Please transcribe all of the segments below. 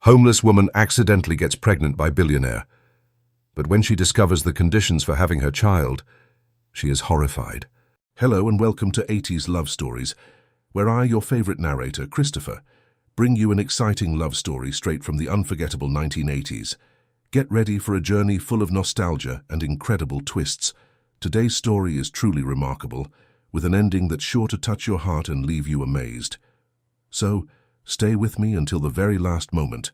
Homeless woman accidentally gets pregnant by billionaire. But when she discovers the conditions for having her child, she is horrified. Hello and welcome to 80s Love Stories, where I, your favorite narrator, Christopher, bring you an exciting love story straight from the unforgettable 1980s. Get ready for a journey full of nostalgia and incredible twists. Today's story is truly remarkable, with an ending that's sure to touch your heart and leave you amazed. So, stay with me until the very last moment.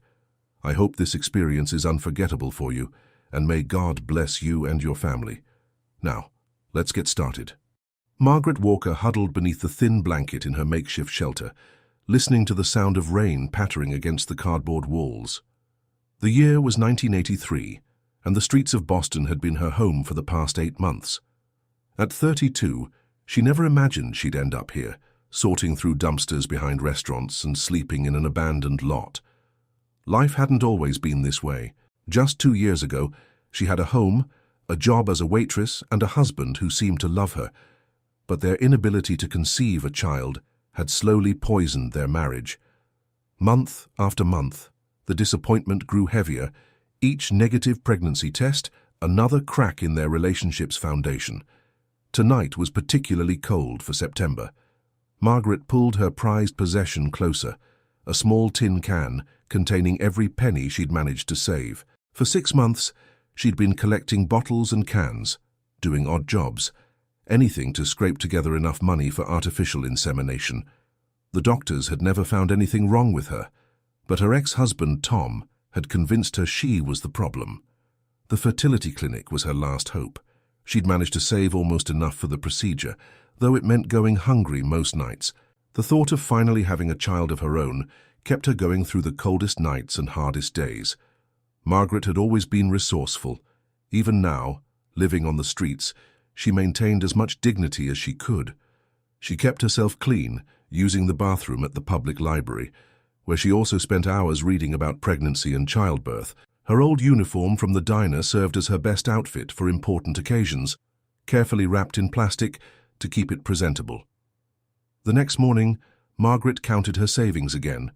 I hope this experience is unforgettable for you, and may God bless you and your family. Now, let's get started. Margaret Walker huddled beneath the thin blanket in her makeshift shelter, listening to the sound of rain pattering against the cardboard walls. The year was 1983, and the streets of Boston had been her home for the past 8 months. At 32, she never imagined she'd end up here, sorting through dumpsters behind restaurants and sleeping in an abandoned lot. Life hadn't always been this way. Just 2 years ago, she had a home, a job as a waitress, and a husband who seemed to love her. But their inability to conceive a child had slowly poisoned their marriage. Month after month, the disappointment grew heavier, each negative pregnancy test another crack in their relationship's foundation. Tonight was particularly cold for September. Margaret pulled her prized possession closer, a small tin can containing every penny she'd managed to save. For 6 months, she'd been collecting bottles and cans, doing odd jobs, anything to scrape together enough money for artificial insemination. The doctors had never found anything wrong with her, but her ex-husband, Tom, had convinced her she was the problem. The fertility clinic was her last hope. She'd managed to save almost enough for the procedure, though it meant going hungry most nights. The thought of finally having a child of her own kept her going through the coldest nights and hardest days. Margaret had always been resourceful. Even now, living on the streets, she maintained as much dignity as she could. She kept herself clean, using the bathroom at the public library, where she also spent hours reading about pregnancy and childbirth. Her old uniform from the diner served as her best outfit for important occasions, carefully wrapped in plastic to keep it presentable. The next morning, Margaret counted her savings again,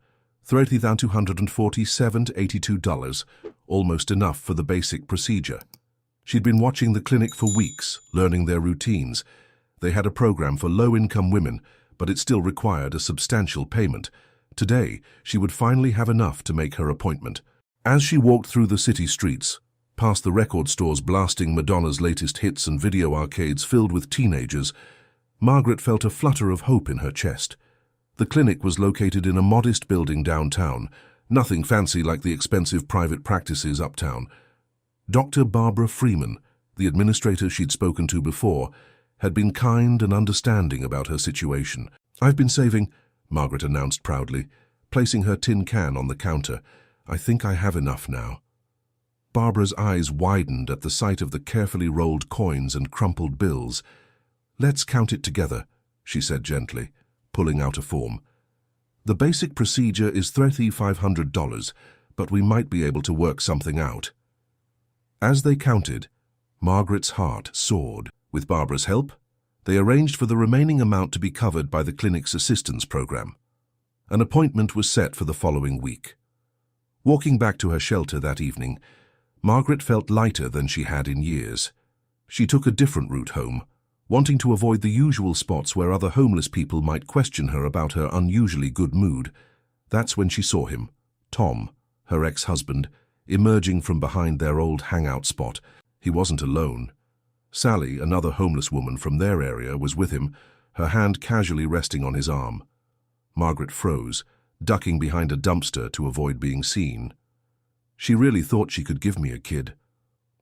$30,247 to $82, almost enough for the basic procedure. She'd been watching the clinic for weeks, learning their routines. They had a program for low-income women, but it still required a substantial payment. Today, she would finally have enough to make her appointment. As she walked through the city streets, past the record stores blasting Madonna's latest hits and video arcades filled with teenagers, Margaret felt a flutter of hope in her chest. The clinic was located in a modest building downtown, nothing fancy like the expensive private practices uptown. Dr. Barbara Freeman, the administrator she'd spoken to before, had been kind and understanding about her situation. "I've been saving," Margaret announced proudly, placing her tin can on the counter. "I think I have enough now." Barbara's eyes widened at the sight of the carefully rolled coins and crumpled bills. "Let's count it together," she said gently, pulling out a form. "The basic procedure is $3,500, but we might be able to work something out." As they counted, Margaret's heart soared. With Barbara's help, they arranged for the remaining amount to be covered by the clinic's assistance program. An appointment was set for the following week. Walking back to her shelter that evening, Margaret felt lighter than she had in years. She took a different route home, wanting to avoid the usual spots where other homeless people might question her about her unusually good mood. That's when she saw him, Tom, her ex-husband, emerging from behind their old hangout spot. He wasn't alone. Sally, another homeless woman from their area, was with him, her hand casually resting on his arm. Margaret froze, ducking behind a dumpster to avoid being seen. "She really thought she could give me a kid."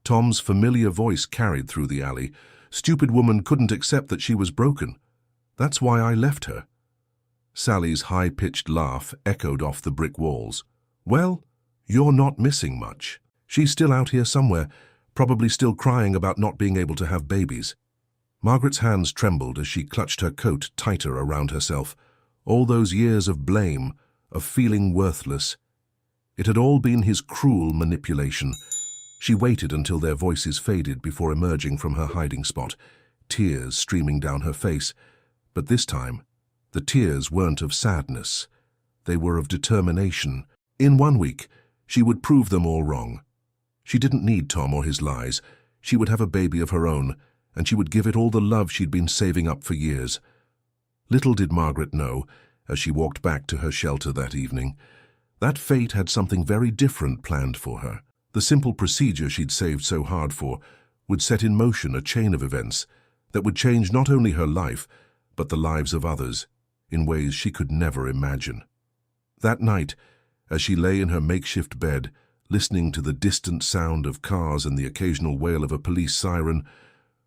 Tom's familiar voice carried through the alley. "Stupid woman couldn't accept that she was broken. That's why I left her." Sally's high-pitched laugh echoed off the brick walls. "Well, you're not missing much. She's still out here somewhere, probably still crying about not being able to have babies." Margaret's hands trembled as she clutched her coat tighter around herself. All those years of blame, of feeling worthless. It had all been his cruel manipulation. She waited until their voices faded before emerging from her hiding spot, tears streaming down her face. But this time, the tears weren't of sadness. They were of determination. In 1 week, She would prove them all wrong. She didn't need Tom or his lies. She would have a baby of her own, and she would give it all the love she'd been saving up for years. Little did Margaret know, as she walked back to her shelter that evening, that fate had something very different planned for her. The simple procedure she'd saved so hard for would set in motion a chain of events that would change not only her life, but the lives of others, in ways she could never imagine. That night, as she lay in her makeshift bed, listening to the distant sound of cars and the occasional wail of a police siren,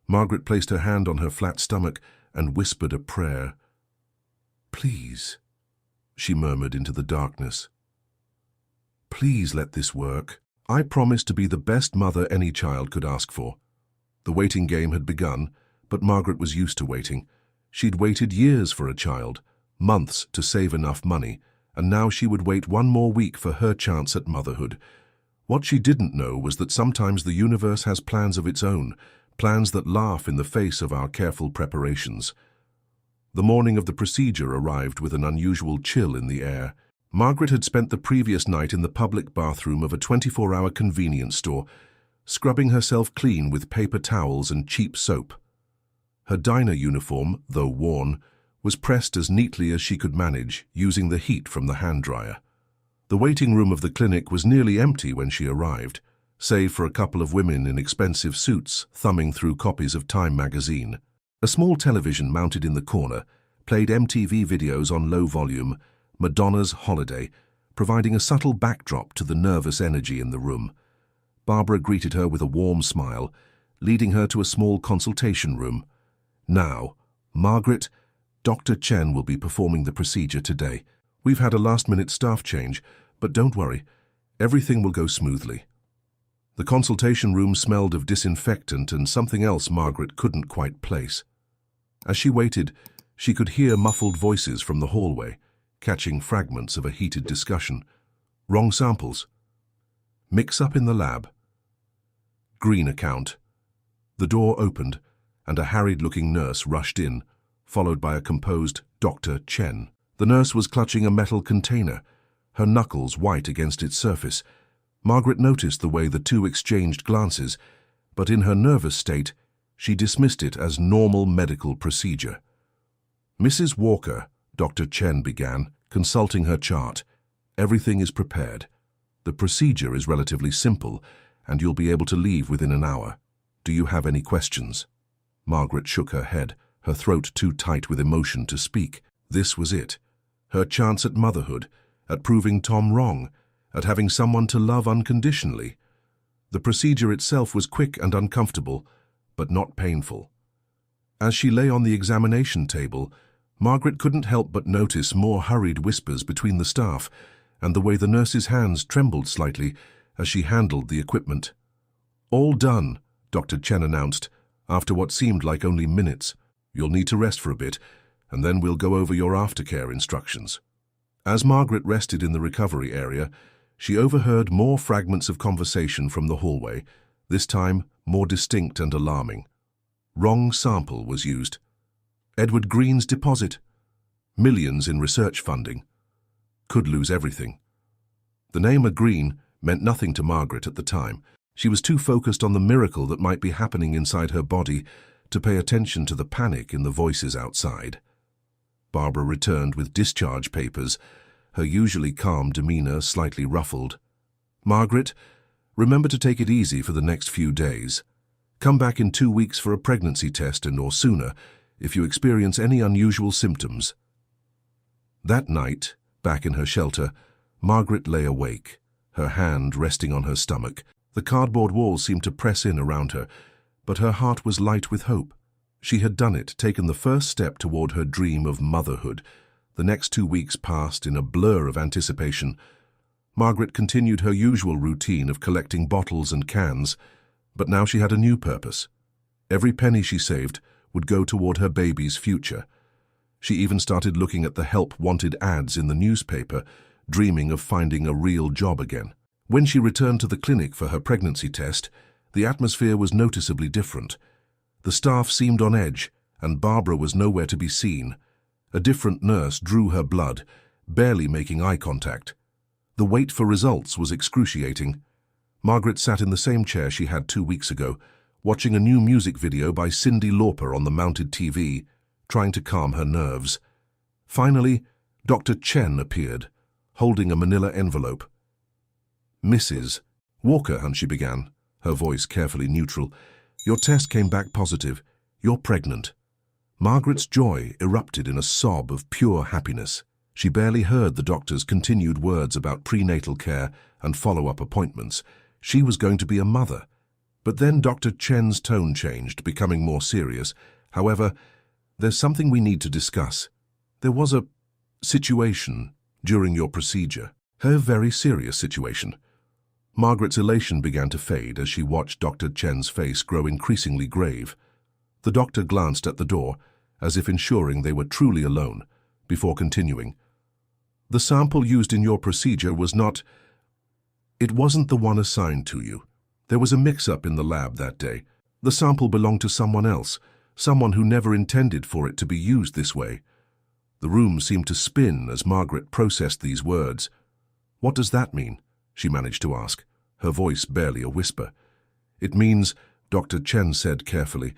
Margaret placed her hand on her flat stomach and whispered a prayer. "Please," she murmured into the darkness. "Please let this work. I promise to be the best mother any child could ask for." The waiting game had begun, but Margaret was used to waiting. She'd waited years for a child, months to save enough money, and now she would wait one more week for her chance at motherhood. What she didn't know was that sometimes the universe has plans of its own, plans that laugh in the face of our careful preparations. The morning of the procedure arrived with an unusual chill in the air. Margaret had spent the previous night in the public bathroom of a 24-hour convenience store, scrubbing herself clean with paper towels and cheap soap. Her diner uniform, though worn, was pressed as neatly as she could manage, using the heat from the hand dryer. The waiting room of the clinic was nearly empty when she arrived, save for a couple of women in expensive suits thumbing through copies of Time magazine. A small television mounted in the corner played MTV videos on low volume, Madonna's Holiday, providing a subtle backdrop to the nervous energy in the room. Barbara greeted her with a warm smile, leading her to a small consultation room. "Now, Margaret, Dr. Chen will be performing the procedure today. We've had a last-minute staff change, but don't worry, everything will go smoothly." The consultation room smelled of disinfectant and something else Margaret couldn't quite place. As she waited, she could hear muffled voices from the hallway, catching fragments of a heated discussion. Wrong samples. Mix-up in the lab. Greene account. The door opened, and a harried-looking nurse rushed in, followed by a composed Dr. Chen. The nurse was clutching a metal container, her knuckles white against its surface. Margaret noticed the way the two exchanged glances, but in her nervous state, she dismissed it as normal medical procedure. "Mrs. Walker," Dr. Chen began, consulting her chart. "Everything is prepared. The procedure is relatively simple, and you'll be able to leave within an hour. Do you have any questions?" Margaret shook her head, her throat too tight with emotion to speak. This was it. Her chance at motherhood, at proving Tom wrong, at having someone to love unconditionally. The procedure itself was quick and uncomfortable, but not painful. As she lay on the examination table, Margaret couldn't help but notice more hurried whispers between the staff and the way the nurse's hands trembled slightly as she handled the equipment. "All done," Dr. Chen announced, after what seemed like only minutes. "You'll need to rest for a bit, and then we'll go over your aftercare instructions." As Margaret rested in the recovery area, she overheard more fragments of conversation from the hallway, this time more distinct and alarming. Wrong sample was used. Edward Greene's deposit. Millions in research funding. Could lose everything. The name Greene meant nothing to Margaret at the time. She was too focused on the miracle that might be happening inside her body to pay attention to the panic in the voices outside. Barbara returned with discharge papers, her usually calm demeanor slightly ruffled. "Margaret, remember to take it easy for the next few days. Come back in 2 weeks for a pregnancy test or sooner if you experience any unusual symptoms." That night, back in her shelter, Margaret lay awake, her hand resting on her stomach. The cardboard walls seemed to press in around her, but her heart was light with hope. She had done it, taken the first step toward her dream of motherhood. The next 2 weeks passed in a blur of anticipation. Margaret continued her usual routine of collecting bottles and cans, but now she had a new purpose. Every penny she saved would go toward her baby's future. She even started looking at the help-wanted ads in the newspaper, dreaming of finding a real job again. When she returned to the clinic for her pregnancy test, the atmosphere was noticeably different. The staff seemed on edge, and Barbara was nowhere to be seen. A different nurse drew her blood, barely making eye contact. The wait for results was excruciating. Margaret sat in the same chair she had 2 weeks ago, watching a new music video by Cyndi Lauper on the mounted TV, trying to calm her nerves. Finally, Dr. Chen appeared, holding a manila envelope. "Mrs. Walker," she began, her voice carefully neutral, "your test came back positive. You're pregnant." Margaret's joy erupted in a sob of pure happiness. She barely heard the doctor's continued words about prenatal care and follow-up appointments. She was going to be a mother. But then Dr. Chen's tone changed, becoming more serious. "However, there's something we need to discuss. There was a situation during your procedure, a very serious situation." Margaret's elation began to fade as she watched Dr. Chen's face grow increasingly grave. The doctor glanced at the door, as if ensuring they were truly alone, before continuing. "The sample used in your procedure was not... It wasn't the one assigned to you. There was a mix-up in the lab that day. The sample belonged to someone else, someone who never intended for it to be used this way." The room seemed to spin as Margaret processed these words. "What does that mean?" she managed to ask, her voice barely a whisper. "It means," Dr. Chen said carefully,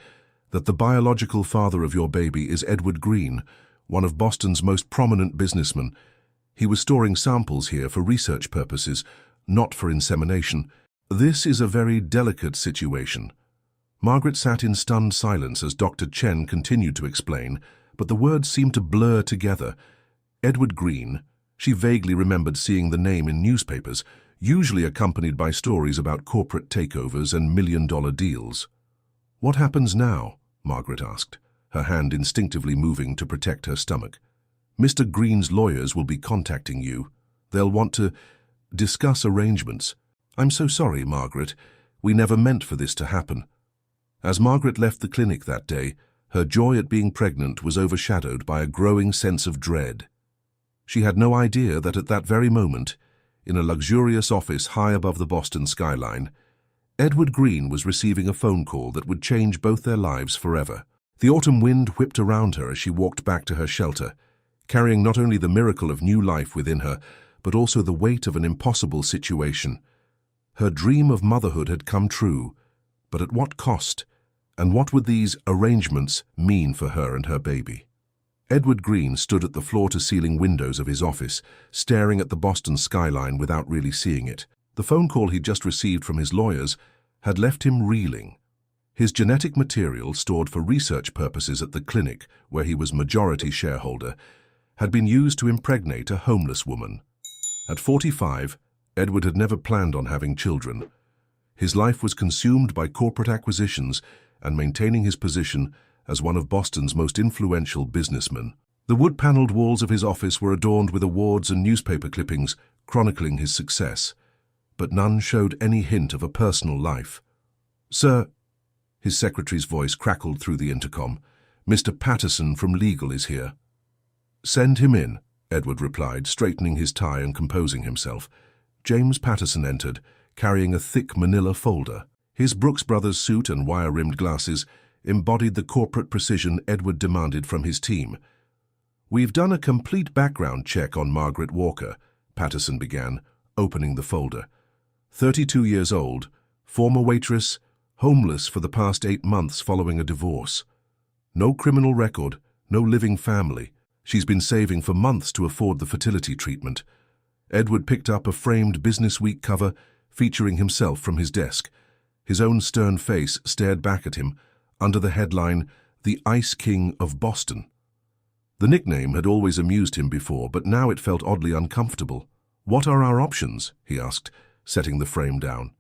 "that the biological father of your baby is Edward Greene, one of Boston's most prominent businessmen. He was storing samples here for research purposes, not for insemination. This is a very delicate situation." Margaret sat in stunned silence as Dr. Chen continued to explain, but the words seemed to blur together. Edward Greene, she vaguely remembered seeing the name in newspapers, usually accompanied by stories about corporate takeovers and million-dollar deals. "What happens now?" Margaret asked, her hand instinctively moving to protect her stomach. "Mr. Greene's lawyers will be contacting you. They'll want to discuss arrangements." "I'm so sorry, Margaret. We never meant for this to happen." As Margaret left the clinic that day, her joy at being pregnant was overshadowed by a growing sense of dread. She had no idea that at that very moment, in a luxurious office high above the Boston skyline, Edward Greene was receiving a phone call that would change both their lives forever. The autumn wind whipped around her as she walked back to her shelter, carrying not only the miracle of new life within her, but also the weight of an impossible situation. Her dream of motherhood had come true, but at what cost? And what would these arrangements mean for her and her baby? Edward Greene stood at the floor-to-ceiling windows of his office, staring at the Boston skyline without really seeing it. The phone call he'd just received from his lawyers had left him reeling. His genetic material, stored for research purposes at the clinic, where he was majority shareholder, had been used to impregnate a homeless woman. At 45, Edward had never planned on having children. His life was consumed by corporate acquisitions and maintaining his position as one of Boston's most influential businessmen. The wood-paneled walls of his office were adorned with awards and newspaper clippings chronicling his success, but none showed any hint of a personal life. "Sir," his secretary's voice crackled through the intercom, "Mr. Patterson from legal is here." "Send him in," Edward replied, straightening his tie and composing himself. James Patterson entered, carrying a thick manila folder. His Brooks Brothers suit and wire-rimmed glasses embodied the corporate precision Edward demanded from his team. "We've done a complete background check on Margaret Walker," Patterson began, opening the folder. 32 years old, former waitress, homeless for the past 8 months following a divorce. No criminal record, no living family. She's been saving for months to afford the fertility treatment. Edward picked up a framed Business Week cover featuring himself from his desk. His own stern face stared back at him, under the headline, "The Ice King of Boston." The nickname had always amused him before, but now it felt oddly uncomfortable. "What are our options?" he asked, setting the frame down.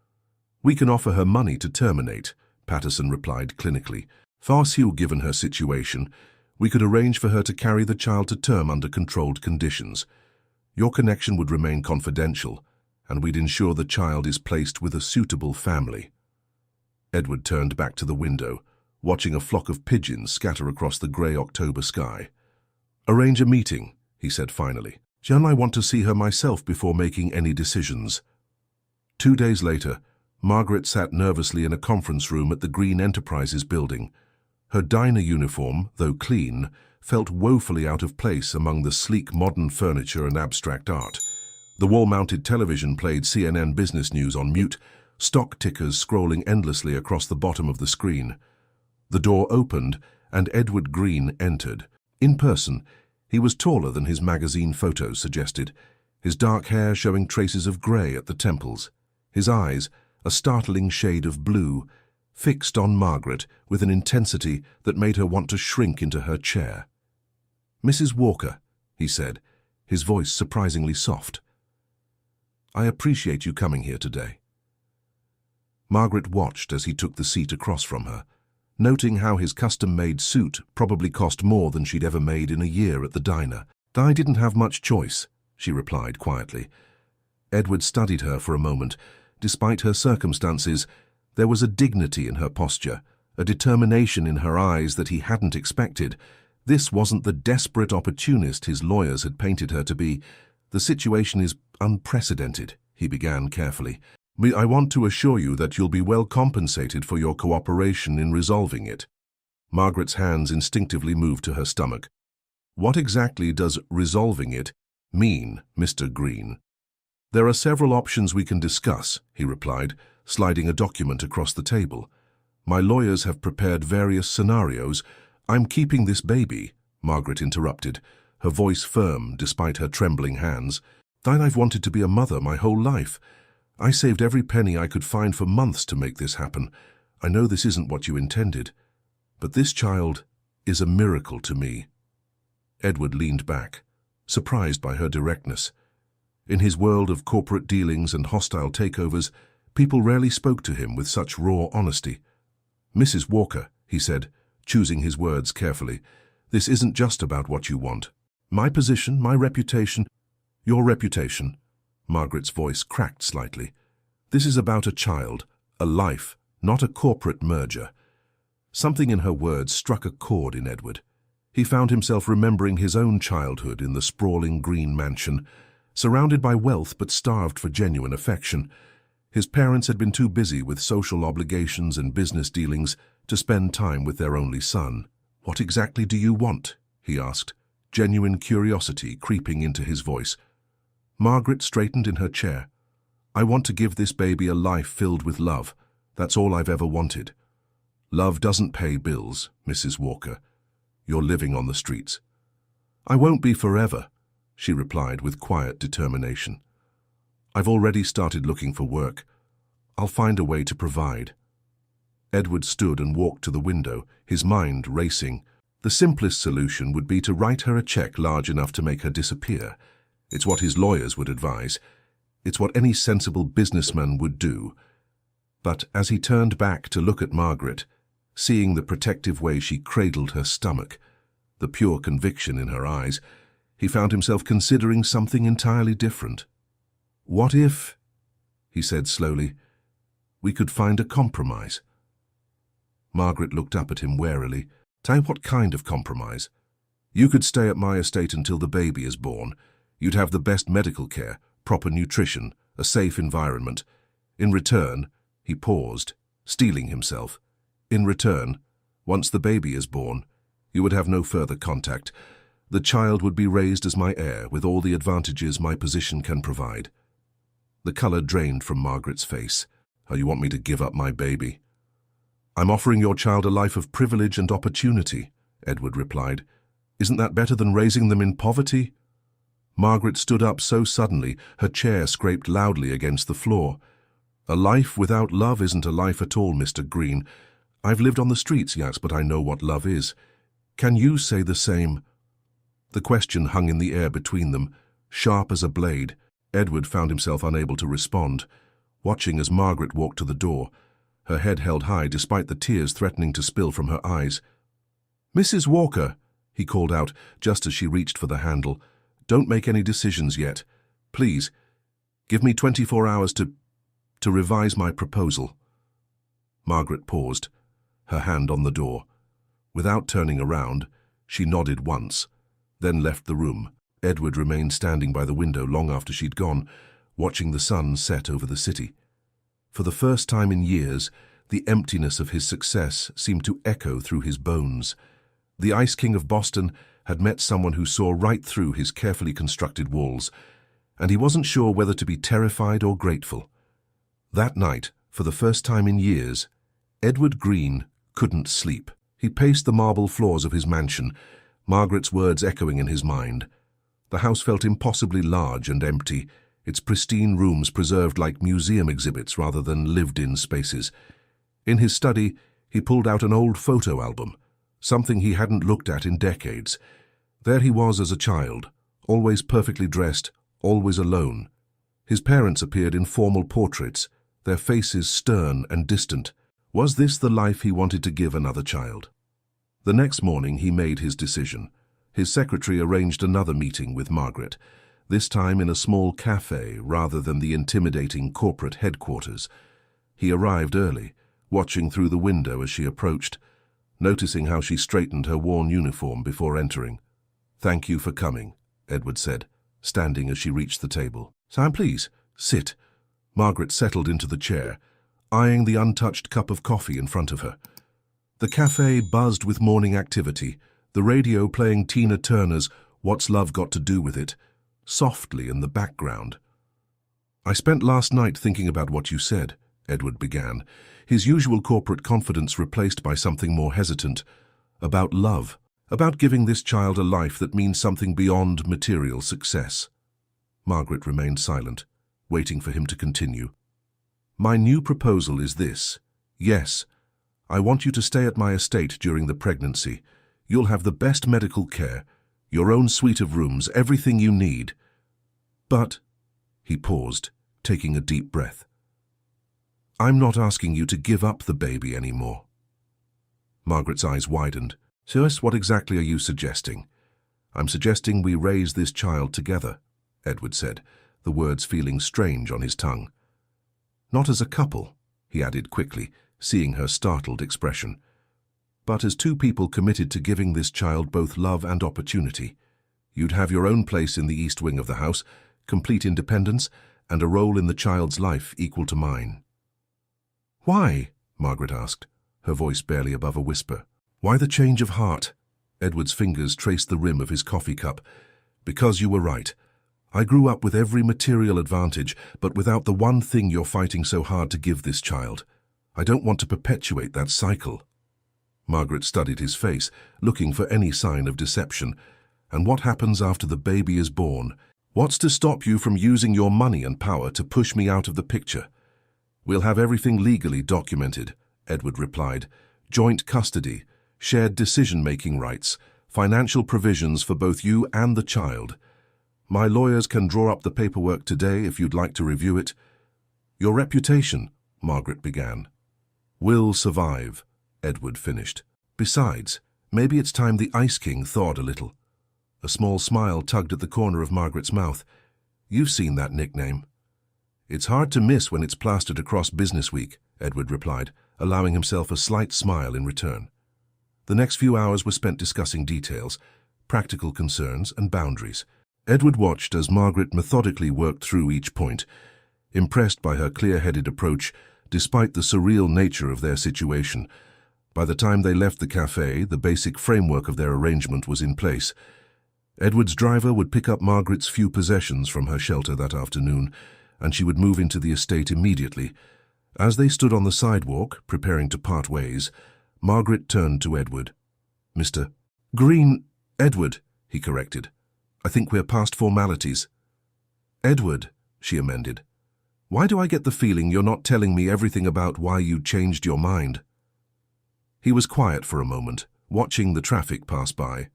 "We can offer her money to terminate," Patterson replied clinically. "Farciu, given her situation, we could arrange for her to carry the child to term under controlled conditions. Your connection would remain confidential, and we'd ensure the child is placed with a suitable family." Edward turned back to the window, watching a flock of pigeons scatter across the grey October sky. "Arrange a meeting," he said finally. "I want to see her myself before making any decisions." 2 days later, Margaret sat nervously in a conference room at the Greene Enterprises building. Her diner uniform, though clean, felt woefully out of place among the sleek modern furniture and abstract art. The wall-mounted television played CNN business news on mute, stock tickers scrolling endlessly across the bottom of the screen. The door opened, and Edward Greene entered. In person, he was taller than his magazine photos suggested, his dark hair showing traces of grey at the temples, his eyes, a startling shade of blue, fixed on Margaret with an intensity that made her want to shrink into her chair. "Mrs. Walker," he said, his voice surprisingly soft. "I appreciate you coming here today." Margaret watched as he took the seat across from her, noting how his custom-made suit probably cost more than she'd ever made in a year at the diner. "I didn't have much choice," she replied quietly. Edward studied her for a moment. Despite her circumstances, there was a dignity in her posture, a determination in her eyes that he hadn't expected. This wasn't the desperate opportunist his lawyers had painted her to be. "The situation is unprecedented," he began carefully. "I want to assure you that you'll be well compensated for your cooperation in resolving it." Margaret's hands instinctively moved to her stomach. "What exactly does resolving it mean, Mr. Greene?" "There are several options we can discuss," he replied, sliding a document across the table. "My lawyers have prepared various scenarios." "I'm keeping this baby," Margaret interrupted, her voice firm despite her trembling hands. "I've wanted to be a mother my whole life. I saved every penny I could find for months to make this happen. I know this isn't what you intended, but this child is a miracle to me." Edward leaned back, surprised by her directness. In his world of corporate dealings and hostile takeovers, people rarely spoke to him with such raw honesty. "Mrs. Walker," he said, choosing his words carefully, "this isn't just about what you want. My position, my reputation, your reputation." Margaret's voice cracked slightly. "This is about a child, a life, not a corporate merger." Something in her words struck a chord in Edward. He found himself remembering his own childhood in the sprawling green mansion, surrounded by wealth but starved for genuine affection. His parents had been too busy with social obligations and business dealings to spend time with their only son. "What exactly do you want?" he asked, genuine curiosity creeping into his voice. Margaret straightened in her chair. "I want to give this baby a life filled with love. That's all I've ever wanted." "Love doesn't pay bills, Mrs. Walker. You're living on the streets." "I won't be forever," she replied with quiet determination. "I've already started looking for work. I'll find a way to provide." Edward stood and walked to the window, his mind racing. The simplest solution would be to write her a check large enough to make her disappear. It's what his lawyers would advise. It's what any sensible businessman would do. But as he turned back to look at Margaret, seeing the protective way she cradled her stomach, the pure conviction in her eyes, he found himself considering something entirely different. "What if," he said slowly, "we could find a compromise?" Margaret looked up at him warily. "What kind of compromise?" "You could stay at my estate until the baby is born. You'd have the best medical care, proper nutrition, a safe environment. In return," he paused, steeling himself. "In return, once the baby is born, you would have no further contact. The child would be raised as my heir with all the advantages my position can provide." The color drained from Margaret's face. "Oh, you want me to give up my baby?" "I'm offering your child a life of privilege and opportunity," Edward replied. "Isn't that better than raising them in poverty?" Margaret stood up so suddenly, her chair scraped loudly against the floor. "A life without love isn't a life at all, Mr. Greene. I've lived on the streets, yes, but I know what love is. Can you say the same?" The question hung in the air between them, sharp as a blade. Edward found himself unable to respond, watching as Margaret walked to the door, her head held high despite the tears threatening to spill from her eyes. "Mrs. Walker," he called out just as she reached for the handle, "don't make any decisions yet. Please, give me 24 hours to revise my proposal." Margaret paused, her hand on the door. Without turning around, she nodded once, then left the room. Edward remained standing by the window long after she'd gone, watching the sun set over the city. For the first time in years, the emptiness of his success seemed to echo through his bones. The Ice King of Boston had met someone who saw right through his carefully constructed walls, and he wasn't sure whether to be terrified or grateful. That night, for the first time in years, Edward Greene couldn't sleep. He paced the marble floors of his mansion, Margaret's words echoing in his mind. The house felt impossibly large and empty, its pristine rooms preserved like museum exhibits rather than lived-in spaces. In his study, he pulled out an old photo album, something he hadn't looked at in decades. There he was as a child, always perfectly dressed, always alone. His parents appeared in formal portraits, their faces stern and distant. Was this the life he wanted to give another child? The next morning he made his decision. His secretary arranged another meeting with Margaret, this time in a small cafe rather than the intimidating corporate headquarters. He arrived early, watching through the window as she approached, noticing how she straightened her worn uniform before entering. "Thank you for coming," Edward said, standing as she reached the table. "Sam, please, sit." Margaret settled into the chair, eyeing the untouched cup of coffee in front of her. The cafe buzzed with morning activity, the radio playing Tina Turner's "What's Love Got to Do With It" softly in the background. "I spent last night thinking about what you said," Edward began, his usual corporate confidence replaced by something more hesitant. "About love, about giving this child a life that means something beyond material success." Margaret remained silent, waiting for him to continue. "My new proposal is this. Yes, I want you to stay at my estate during the pregnancy. You'll have the best medical care, your own suite of rooms, everything you need. But," he paused, taking a deep breath, "I'm not asking you to give up the baby anymore." Margaret's eyes widened. "So, what exactly are you suggesting?" "I'm suggesting we raise this child together," Edward said, the words feeling strange on his tongue. "Not as a couple," he added quickly, seeing her startled expression, "but as two people committed to giving this child both love and opportunity. You'd have your own place in the east wing of the house, complete independence, and a role in the child's life equal to mine." "Why?" Margaret asked, her voice barely above a whisper. "Why the change of heart?" Edward's fingers traced the rim of his coffee cup. "Because you were right. I grew up with every material advantage, but without the one thing you're fighting so hard to give this child. I don't want to perpetuate that cycle." Margaret studied his face, looking for any sign of deception. "And what happens after the baby is born? What's to stop you from using your money and power to push me out of the picture?" "We'll have everything legally documented," Edward replied. "Joint custody, shared decision-making rights, financial provisions for both you and the child. My lawyers can draw up the paperwork today if you'd like to review it." "Your reputation," Margaret began. "Will survive," Edward finished. "Besides, maybe it's time the Ice King thawed a little." A small smile tugged at the corner of Margaret's mouth. "You've seen that nickname." "It's hard to miss when it's plastered across Business Week," Edward replied, allowing himself a slight smile in return. The next few hours were spent discussing details, practical concerns and boundaries. Edward watched as Margaret methodically worked through each point, impressed by her clear-headed approach despite the surreal nature of their situation. By the time they left the cafe, the basic framework of their arrangement was in place. Edward's driver would pick up Margaret's few possessions from her shelter that afternoon, and she would move into the estate immediately. As they stood on the sidewalk, preparing to part ways, Margaret turned to Edward. "Mr. Greene, Edward," he corrected. "I think we're past formalities." "Edward," she amended. "Why do I get the feeling you're not telling me everything about why you changed your mind?" He was quiet for a moment, watching the traffic pass by.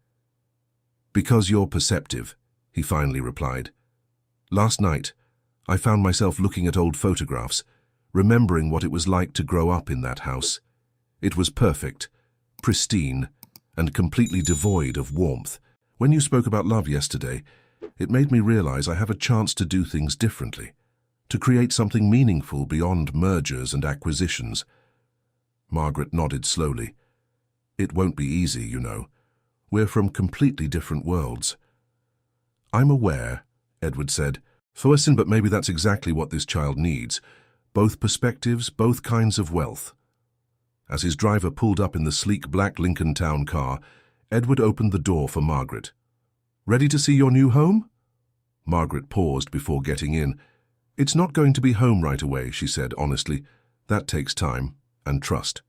"Because you're perceptive," he finally replied. "Last night, I found myself looking at old photographs, remembering what it was like to grow up in that house. It was perfect, pristine, and completely devoid of warmth. When you spoke about love yesterday, it made me realize I have a chance to do things differently, to create something meaningful beyond mergers and acquisitions." Margaret nodded slowly. "It won't be easy, you know. We're from completely different worlds." "I'm aware," Edward said. "Listen, but maybe that's exactly what this child needs. Both perspectives, both kinds of wealth." As his driver pulled up in the sleek black Lincoln Town car, Edward opened the door for Margaret. "Ready to see your new home?" Margaret paused before getting in. "It's not going to be home right away," she said honestly. "That takes time and trust."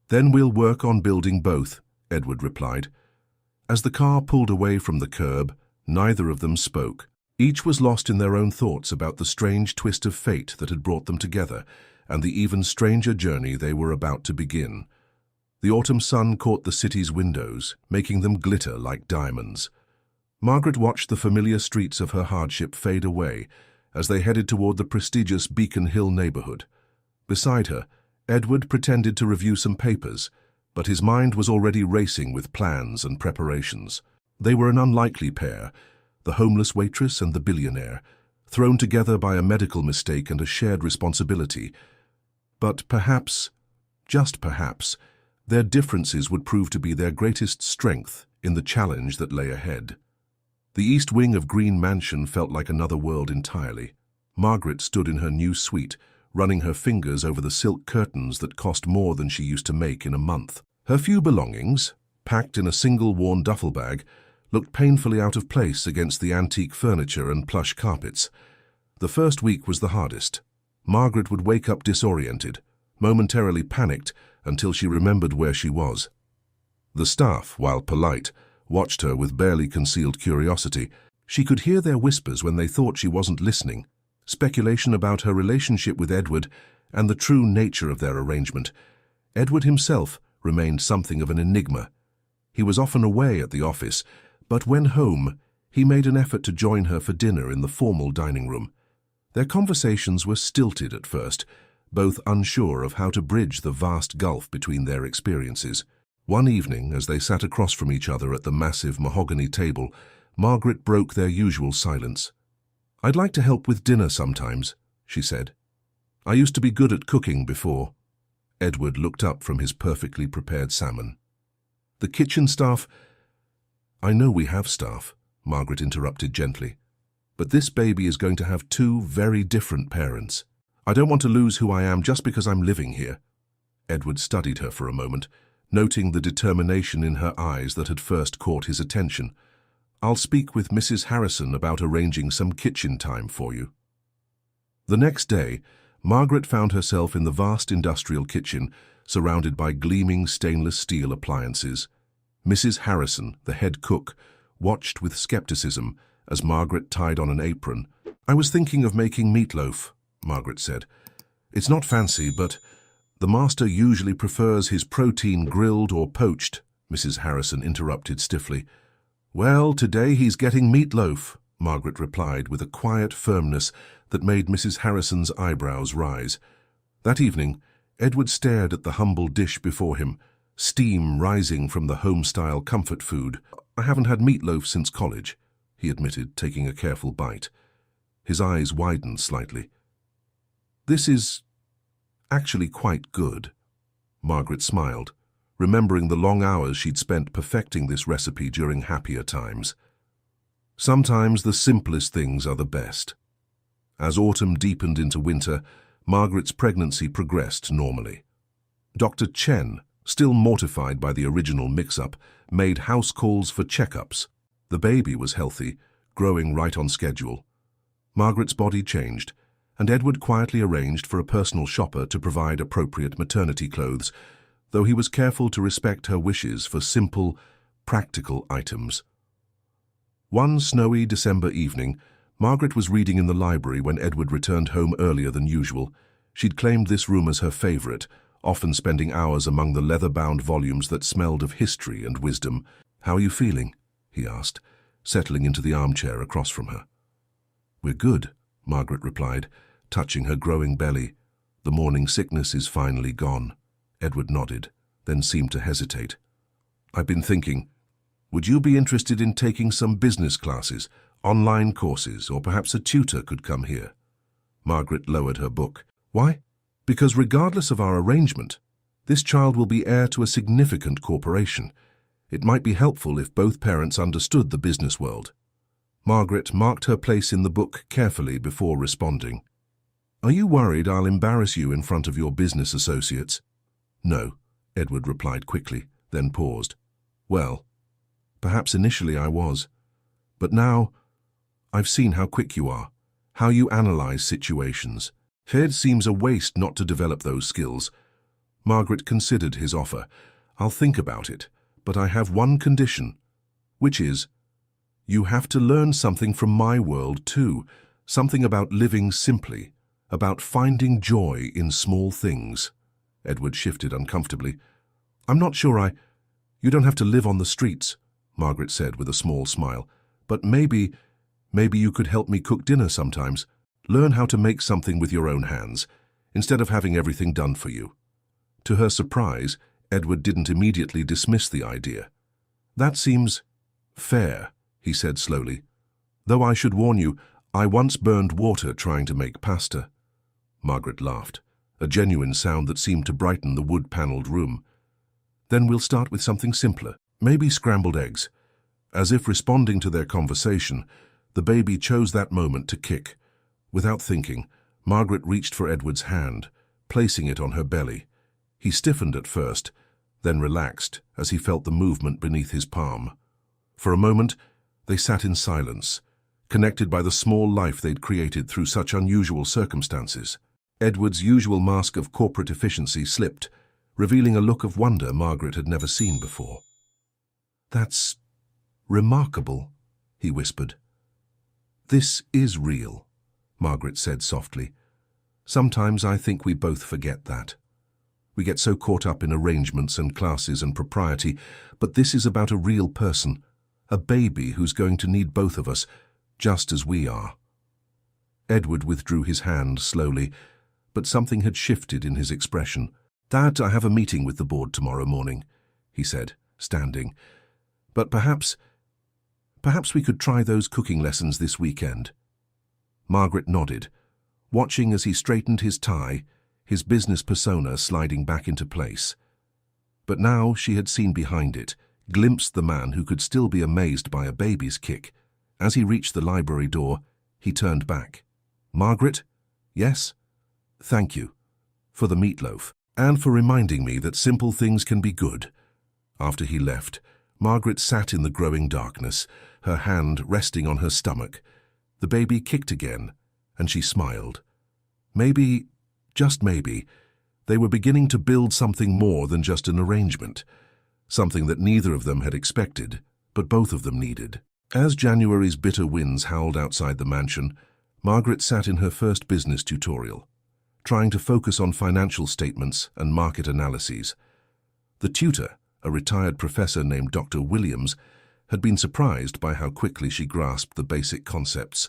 "Then we'll work on building both," Edward replied. As the car pulled away from the curb, neither of them spoke. Each was lost in their own thoughts about the strange twist of fate that had brought them together and the even stranger journey they were about to begin. The autumn sun caught the city's windows, making them glitter like diamonds. Margaret watched the familiar streets of her hardship fade away as they headed toward the prestigious Beacon Hill neighborhood. Beside her, Edward pretended to review some papers, but his mind was already racing with plans and preparations. They were an unlikely pair, the homeless waitress and the billionaire, thrown together by a medical mistake and a shared responsibility. But perhaps, just perhaps, their differences would prove to be their greatest strength in the challenge that lay ahead. The east wing of Greene Mansion felt like another world entirely. Margaret stood in her new suite, running her fingers over the silk curtains that cost more than she used to make in a month. Her few belongings, packed in a single worn duffel bag, looked painfully out of place against the antique furniture and plush carpets. The first week was the hardest. Margaret would wake up disoriented, momentarily panicked, until she remembered where she was. The staff, while polite, watched her with barely concealed curiosity. She could hear their whispers when they thought she wasn't listening, speculation about her relationship with Edward and the true nature of their arrangement. Edward himself remained something of an enigma. He was often away at the office, but when home, he made an effort to join her for dinner in the formal dining room. Their conversations were stilted at first, both unsure of how to bridge the vast gulf between their experiences. One evening, as they sat across from each other at the massive mahogany table, Margaret broke their usual silence. "I'd like to help with dinner sometimes," she said. "I used to be good at cooking before." Edward looked up from his perfectly prepared salmon. "The kitchen staff—" "I know we have staff," Margaret interrupted gently. "But this baby is going to have two very different parents. I don't want to lose who I am just because I'm living here." Edward studied her for a moment, noting the determination in her eyes that had first caught his attention. "I'll speak with Mrs. Harrison about arranging some kitchen time for you." The next day, Margaret found herself in the vast industrial kitchen, surrounded by gleaming stainless steel appliances. Mrs. Harrison, the head cook, watched with skepticism as Margaret tied on an apron. "I was thinking of making meatloaf," Margaret said. "It's not fancy, but the master usually prefers his protein grilled or poached," Mrs. Harrison interrupted stiffly. "Well, today he's getting meatloaf," Margaret replied with a quiet firmness that made Mrs. Harrison's eyebrows rise. That evening, Edward stared at the humble dish before him, steam rising from the home-style comfort food. "I haven't had meatloaf since college," he admitted, taking a careful bite. His eyes widened slightly. "This is actually quite good." Margaret smiled, remembering the long hours she'd spent perfecting this recipe during happier times. Sometimes the simplest things are the best. As autumn deepened into winter, Margaret's pregnancy progressed normally. Dr. Chen, still mortified by the original mix-up, made house calls for checkups. The baby was healthy, growing right on schedule. Margaret's body changed, and Edward quietly arranged for a personal shopper to provide appropriate maternity clothes, though he was careful to respect her wishes for simple, practical items. One snowy December evening, Margaret was reading in the library when Edward returned home earlier than usual. She'd claimed this room as her favorite, often spending hours among the leather-bound volumes that smelled of history and wisdom. "How are you feeling?" he asked, settling into the armchair across from her. "We're good," Margaret replied, touching her growing belly. "The morning sickness is finally gone." Edward nodded, then seemed to hesitate. "I've been thinking, would you be interested in taking some business classes, online courses, or perhaps a tutor could come here?" Margaret lowered her book. "Why?" "Because regardless of our arrangement, this child will be heir to a significant corporation. It might be helpful if both parents understood the business world." Margaret marked her place in the book carefully before responding. "Are you worried I'll embarrass you in front of your business associates?" "No," Edward replied quickly, then paused. "Well, perhaps initially I was, but now I've seen how quick you are, how you analyze situations. It seems a waste not to develop those skills. Margaret considered his offer. I'll think about it, but I have one condition, which is, you have to learn something from my world too, something about living simply, about finding joy in small things. Edward shifted uncomfortably. I'm not sure You don't have to live on the streets, Margaret said with a small smile, but maybe you could help me cook dinner sometimes. Learn how to make something with your own hands, instead of having everything done for you. To her surprise, Edward didn't immediately dismiss the idea. That seems fair, he said slowly. Though I should warn you, I once burned water trying to make pasta. Margaret laughed, a genuine sound that seemed to brighten the wood-paneled room. Then we'll start with something simpler, maybe scrambled eggs. As if responding to their conversation, the baby chose that moment to kick. Without thinking, Margaret reached for Edward's hand, placing it on her belly. He stiffened at first, then relaxed as he felt the movement beneath his palm. For a moment, they sat in silence, connected by the small life they'd created through such unusual circumstances. Edward's usual mask of corporate efficiency slipped, revealing a look of wonder Margaret had never seen before. That's remarkable, he whispered. This is real, Margaret said softly. Sometimes I think we both forget that. We get so caught up in arrangements and classes and propriety, but this is about a real person, a baby who's going to need both of us, just as we are. Edward withdrew his hand slowly, but something had shifted in his expression. Dad, I have a meeting with the board tomorrow morning, he said, standing. But perhaps we could try those cooking lessons this weekend. Margaret nodded, watching as he straightened his tie, his business persona sliding back into place. But now she had seen behind it, glimpsed the man who could still be amazed by a baby's kick. As he reached the library door, he turned back. Margaret? Yes? Thank you. For the meatloaf, and for reminding me that simple things can be good. After he left, Margaret sat in the growing darkness, her hand resting on her stomach. The baby kicked again, and she smiled. Maybe, just maybe, they were beginning to build something more than just an arrangement, something that neither of them had expected, but both of them needed. As January's bitter winds howled outside the mansion, Margaret sat in her first business tutorial, trying to focus on financial statements and market analyses. The tutor, a retired professor named Dr. Williams, had been surprised by how quickly she grasped the basic concepts.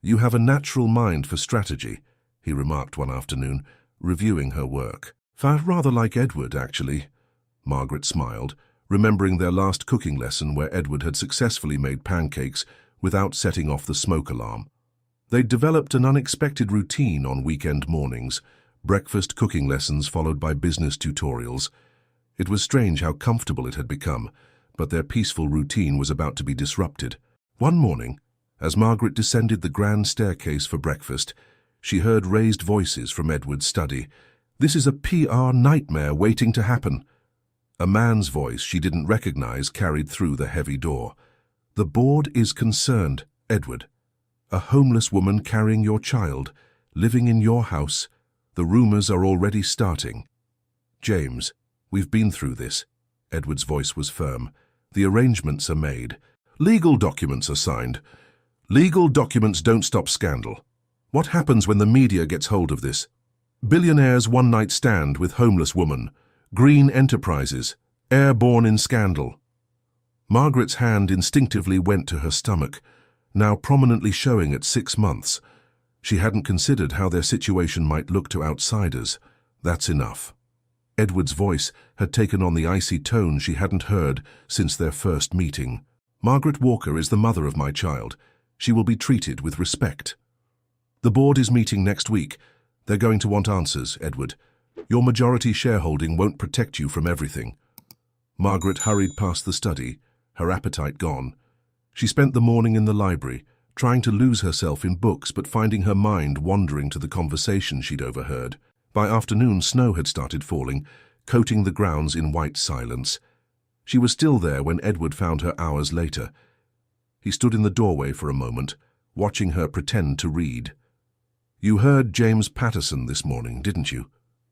You have a natural mind for strategy, he remarked one afternoon, reviewing her work. Rather like Edward, actually. Margaret smiled, remembering their last cooking lesson where Edward had successfully made pancakes without setting off the smoke alarm. They'd developed an unexpected routine on weekend mornings, breakfast cooking lessons followed by business tutorials. It was strange how comfortable it had become, but their peaceful routine was about to be disrupted. One morning, as Margaret descended the grand staircase for breakfast, she heard raised voices from Edward's study. This is a PR nightmare waiting to happen. A man's voice she didn't recognize carried through the heavy door. The board is concerned, Edward. A homeless woman carrying your child, living in your house. The rumors are already starting. James, we've been through this. Edward's voice was firm. The arrangements are made. Legal documents are signed. Legal documents don't stop scandal. What happens when the media gets hold of this? Billionaire's one-night stand with homeless woman. Greene Enterprises. Airborne in scandal. Margaret's hand instinctively went to her stomach, now prominently showing at 6 months. She hadn't considered how their situation might look to outsiders. That's enough. Edward's voice had taken on the icy tone she hadn't heard since their first meeting. Margaret Walker is the mother of my child. She will be treated with respect. The board is meeting next week. They're going to want answers, Edward. Your majority shareholding won't protect you from everything. Margaret hurried past the study, her appetite gone. She spent the morning in the library, trying to lose herself in books but finding her mind wandering to the conversation she'd overheard. By afternoon, snow had started falling, coating the grounds in white silence. She was still there when Edward found her hours later. He stood in the doorway for a moment, watching her pretend to read. "You heard James Patterson this morning, didn't you?"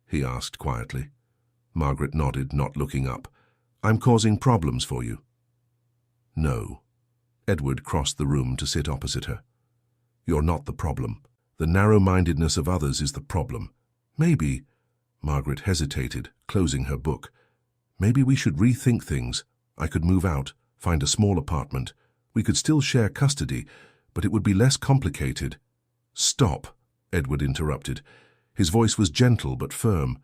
he asked quietly. Margaret nodded, not looking up. "I'm causing problems for you." "No." Edward crossed the room to sit opposite her. "You're not the problem. The narrow-mindedness of others is the problem. Maybe," Margaret hesitated, closing her book, "maybe we should rethink things. I could move out, find a small apartment. We could still share custody, but it would be less complicated." "Stop," Edward interrupted. His voice was gentle but firm.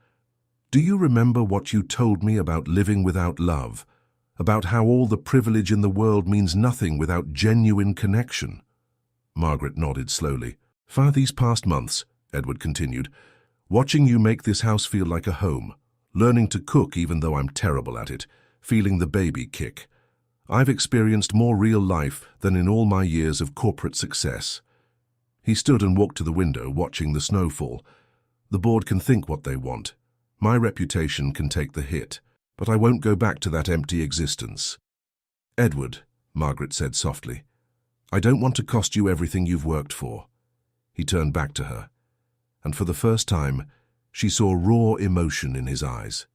"Do you remember what you told me about living without love? About how all the privilege in the world means nothing without genuine connection?" Margaret nodded slowly. "For these past months," Edward continued, "watching you make this house feel like a home, learning to cook even though I'm terrible at it, feeling the baby kick. I've experienced more real life than in all my years of corporate success." He stood and walked to the window, watching the snow fall. "The board can think what they want. My reputation can take the hit, but I won't go back to that empty existence." "Edward," Margaret said softly, "I don't want to cost you everything you've worked for." He turned back to her, and for the first time, she saw raw emotion in his eyes.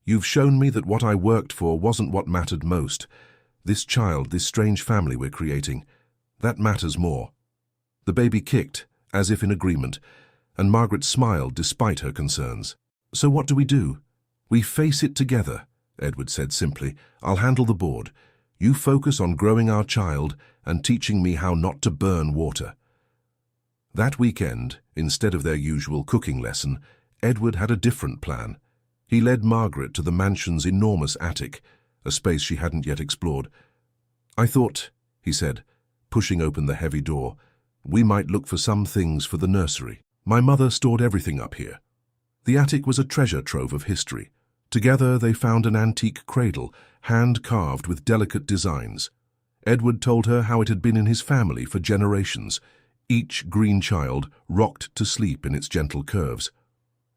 "You've shown me that what I worked for wasn't what mattered most. This child, this strange family we're creating, that matters more." The baby kicked, as if in agreement, and Margaret smiled despite her concerns. "So what do we do?" "We face it together," Edward said simply. "I'll handle the board. You focus on growing our child and teaching me how not to burn water." That weekend, instead of their usual cooking lesson, Edward had a different plan. He led Margaret to the mansion's enormous attic, a space she hadn't yet explored. "I thought," he said, pushing open the heavy door, "we might look for some things for the nursery. My mother stored everything up here." The attic was a treasure trove of history. Together they found an antique cradle, hand-carved with delicate designs. Edward told her how it had been in his family for generations. Each green child rocked to sleep in its gentle curves.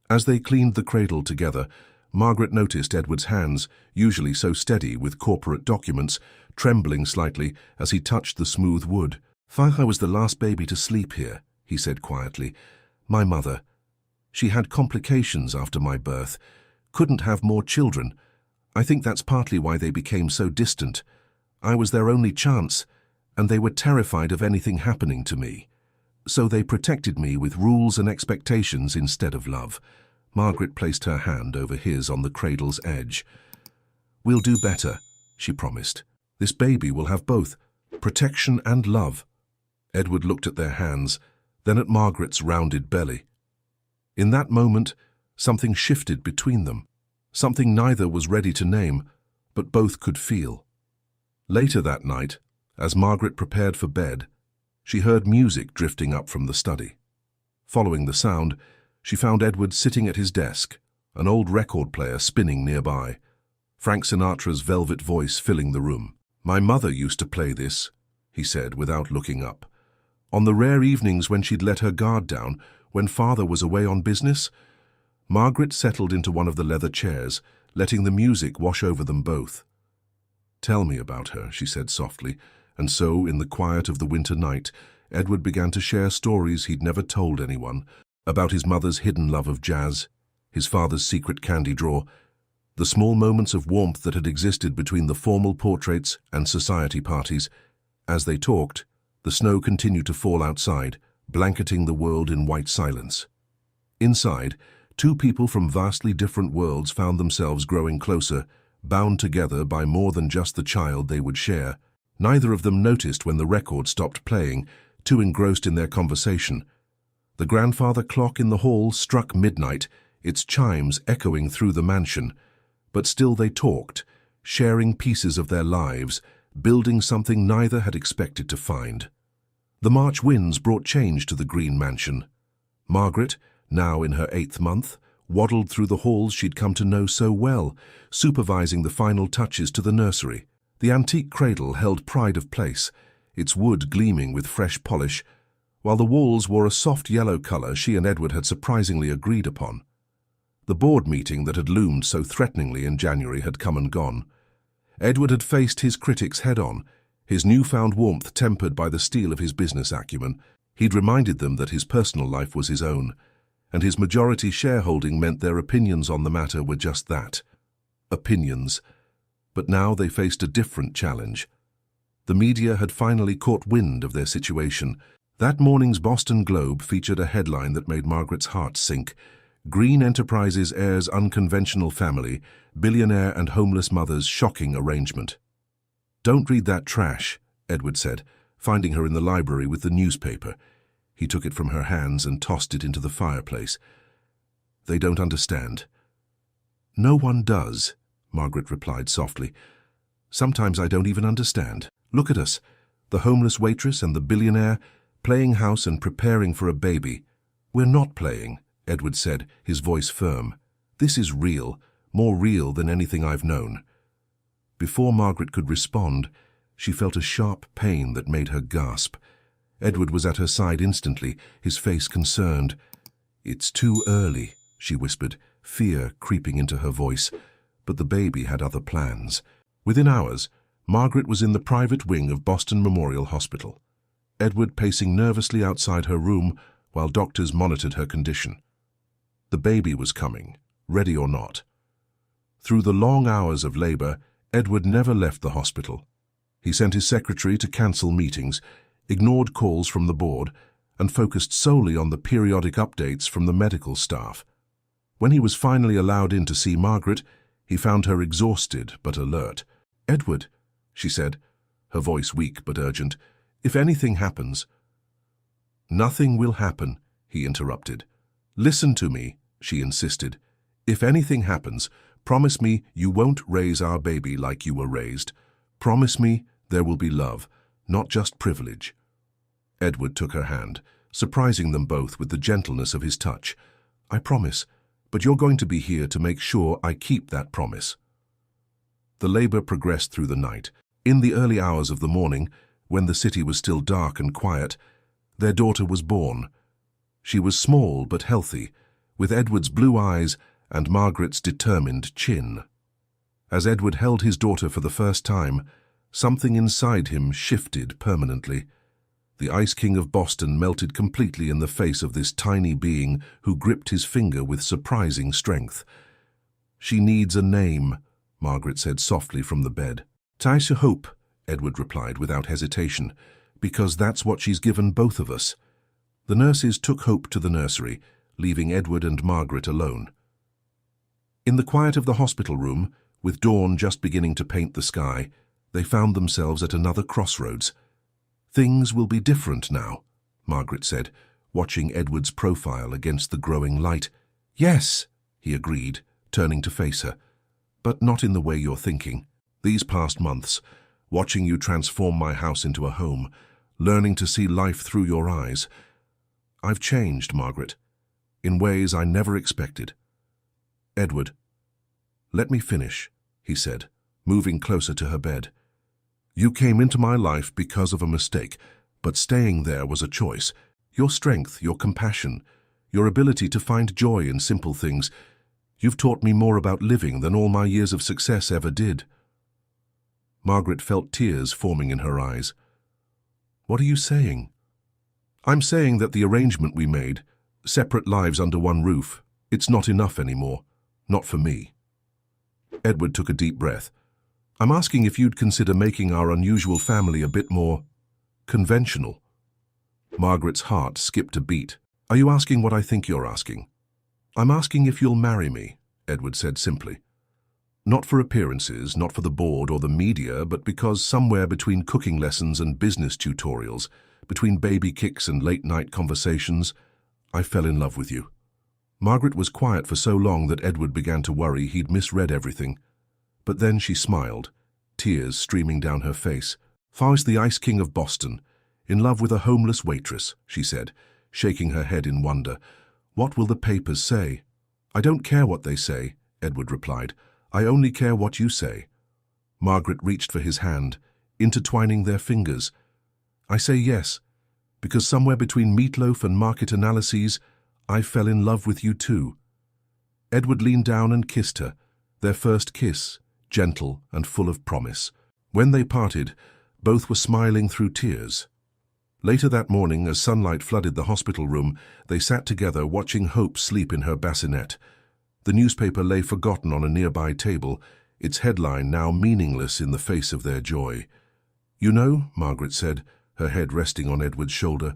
As they cleaned the cradle together, Margaret noticed Edward's hands, usually so steady with corporate documents, trembling slightly as he touched the smooth wood. "I was the last baby to sleep here," he said quietly. "My mother. She had complications after my birth. Couldn't have more children. I think that's partly why they became so distant. I was their only chance, and they were terrified of anything happening to me. So they protected me with rules and expectations instead of love." Margaret placed her hand over his on the cradle's edge. "We'll do better," she promised. "This baby will have both, protection and love." Edward looked at their hands, then at Margaret's rounded belly. In that moment, something shifted between them, something neither was ready to name, but both could feel. Later that night, as Margaret prepared for bed, she heard music drifting up from the study. Following the sound, she found Edward sitting at his desk, an old record player spinning nearby, Frank Sinatra's velvet voice filling the room. "My mother used to play this," he said without looking up. "On the rare evenings when she'd let her guard down, when father was away on business." Margaret settled into one of the leather chairs, letting the music wash over them both. "Tell me about her," she said softly, and so, in the quiet of the winter night, Edward began to share stories he'd never told anyone, about his mother's hidden love of jazz, his father's secret candy drawer, the small moments of warmth that had existed between the formal portraits and society parties. As they talked, the snow continued to fall outside, blanketing the world in white silence. Inside, two people from vastly different worlds found themselves growing closer, bound together by more than just the child they would share. Neither of them noticed when the record stopped playing, too engrossed in their conversation. The grandfather clock in the hall struck midnight, its chimes echoing through the mansion. But still they talked, sharing pieces of their lives, building something neither had expected to find. The March winds brought change to the Greene mansion. Margaret, now in her 8th month, waddled through the halls she'd come to know so well, supervising the final touches to the nursery. The antique cradle held pride of place, its wood gleaming with fresh polish, while the walls wore a soft yellow color she and Edward had surprisingly agreed upon. The board meeting that had loomed so threateningly in January had come and gone. Edward had faced his critics head-on, his newfound warmth tempered by the steel of his business acumen. He'd reminded them that his personal life was his own, and his majority shareholding meant their opinions on the matter were just that, opinions. But now they faced a different challenge. The media had finally caught wind of their situation. That morning's Boston Globe featured a headline that made Margaret's heart sink. Greene Enterprises heirs unconventional family, billionaire and homeless mother's shocking arrangement. "Don't read that trash," Edward said, finding her in the library with the newspaper. He took it from her hands and tossed it into the fireplace. "They don't understand." "No one does," Margaret replied softly. "Sometimes I don't even understand. Look at us, the homeless waitress and the billionaire, playing house and preparing for a baby." "We're not playing," Edward said, his voice firm. "This is real, more real than anything I've known." Before Margaret could respond, she felt a sharp pain that made her gasp. Edward was at her side instantly, his face concerned. "It's too early," she whispered, fear creeping into her voice. But the baby had other plans. Within hours, Margaret was in the private wing of Boston Memorial Hospital, Edward pacing nervously outside her room while doctors monitored her condition. The baby was coming, ready or not. Through the long hours of labor, Edward never left the hospital. He sent his secretary to cancel meetings, ignored calls from the board, and focused solely on the periodic updates from the medical staff. When he was finally allowed in to see Margaret, he found her exhausted but alert. "Edward," she said, her voice weak but urgent, "if anything happens—" "Nothing will happen," he interrupted. "Listen to me," she insisted. "If anything happens, promise me you won't raise our baby like you were raised. Promise me there will be love, not just privilege." Edward took her hand, surprising them both with the gentleness of his touch. "I promise, but you're going to be here to make sure I keep that promise." The labor progressed through the night. In the early hours of the morning, when the city was still dark and quiet, their daughter was born. She was small but healthy, with Edward's blue eyes and Margaret's determined chin. As Edward held his daughter for the first time, something inside him shifted permanently. The Ice King of Boston melted completely in the face of this tiny being who gripped his finger with surprising strength. "She needs a name," Margaret said softly from the bed. "Taisha Hope," Edward replied without hesitation, "because that's what she's given both of us." The nurses took Hope to the nursery, leaving Edward and Margaret alone. In the quiet of the hospital room, with dawn just beginning to paint the sky, they found themselves at another crossroads. "Things will be different now," Margaret said, watching Edward's profile against the growing light. "Yes," he agreed, turning to face her, "but not in the way you're thinking. These past months, watching you transform my house into a home, learning to see life through your eyes. I've changed, Margaret, in ways I never expected." "Edward, let me finish," he said, moving closer to her bed. "You came into my life because of a mistake, but staying there was a choice. Your strength, your compassion, your ability to find joy in simple things, you've taught me more about living than all my years of success ever did." Margaret felt tears forming in her eyes. "What are you saying?" "I'm saying that the arrangement we made, separate lives under one roof, it's not enough anymore. Not for me." Edward took a deep breath. "I'm asking if you'd consider making our unusual family a bit more conventional." Margaret's heart skipped a beat. "Are you asking what I think you're asking?" "I'm asking if you'll marry me," Edward said simply. "Not for appearances, not for the board or the media, but because somewhere between cooking lessons and business tutorials, between baby kicks and late-night conversations, I fell in love with you." Margaret was quiet for so long that Edward began to worry he'd misread everything. But then she smiled, tears streaming down her face. "Far's the Ice King of Boston, in love with a homeless waitress," she said, shaking her head in wonder. "What will the papers say?" "I don't care what they say," Edward replied. "I only care what you say." Margaret reached for his hand, intertwining their fingers. "I say yes, because somewhere between meatloaf and market analyses, I fell in love with you too." Edward leaned down and kissed her, their first kiss, gentle and full of promise. When they parted, Both were smiling through tears. Later that morning, as sunlight flooded the hospital room, they sat together watching Hope sleep in her bassinet. The newspaper lay forgotten on a nearby table, its headline now meaningless in the face of their joy. "You know," Margaret said, her head resting on Edward's shoulder,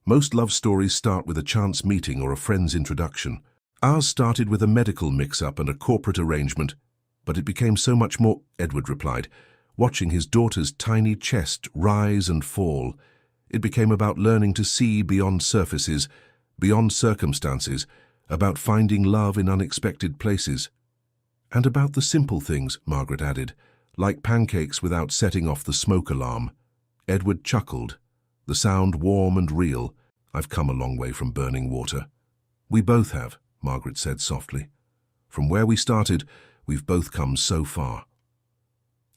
"most love stories start with a chance meeting or a friend's introduction. Ours started with a medical mix-up and a corporate arrangement, but it became so much more," Edward replied, watching his daughter's tiny chest rise and fall. "It became about learning to see beyond surfaces, beyond circumstances, about finding love in unexpected places. And about the simple things," Margaret added, "like pancakes without setting off the smoke alarm." Edward chuckled, the sound warm and real. "I've come a long way from burning water." "We both have," Margaret said softly. "From where we started, we've both come so far."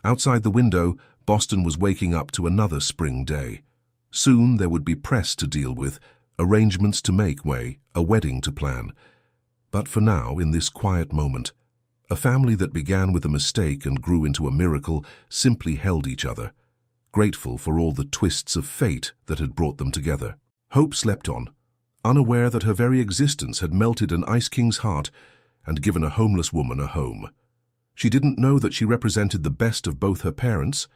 Outside the window, Boston was waking up to another spring day. Soon there would be press to deal with, arrangements to make, a wedding to plan. But for now, in this quiet moment, a family that began with a mistake and grew into a miracle simply held each other, grateful for all the twists of fate that had brought them together. Hope slept on, unaware that her very existence had melted an Ice King's heart and given a homeless woman a home. She didn't know that she represented the best of both her parents,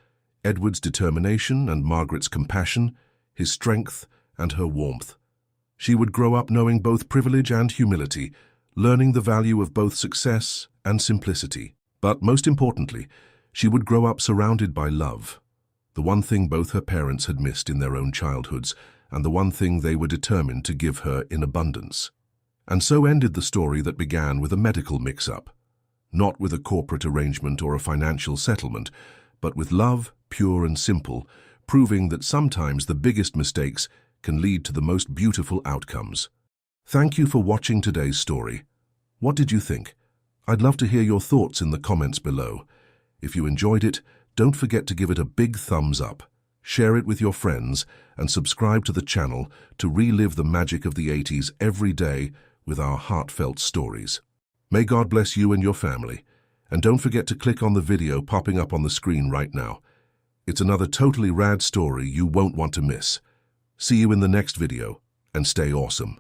Edward's determination and Margaret's compassion, his strength and her warmth. She would grow up knowing both privilege and humility, learning the value of both success and simplicity. But most importantly, she would grow up surrounded by love, the one thing both her parents had missed in their own childhoods, and the one thing they were determined to give her in abundance. And so ended the story that began with a medical mix-up, not with a corporate arrangement or a financial settlement, but with love, pure and simple, proving that sometimes the biggest mistakes can lead to the most beautiful outcomes. Thank you for watching today's story. What did you think? I'd love to hear your thoughts in the comments below. If you enjoyed it, don't forget to give it a big thumbs up, share it with your friends, and subscribe to the channel to relive the magic of the 80s every day with our heartfelt stories. May God bless you and your family. And don't forget to click on the video popping up on the screen right now. It's another totally rad story you won't want to miss. See you in the next video, and stay awesome.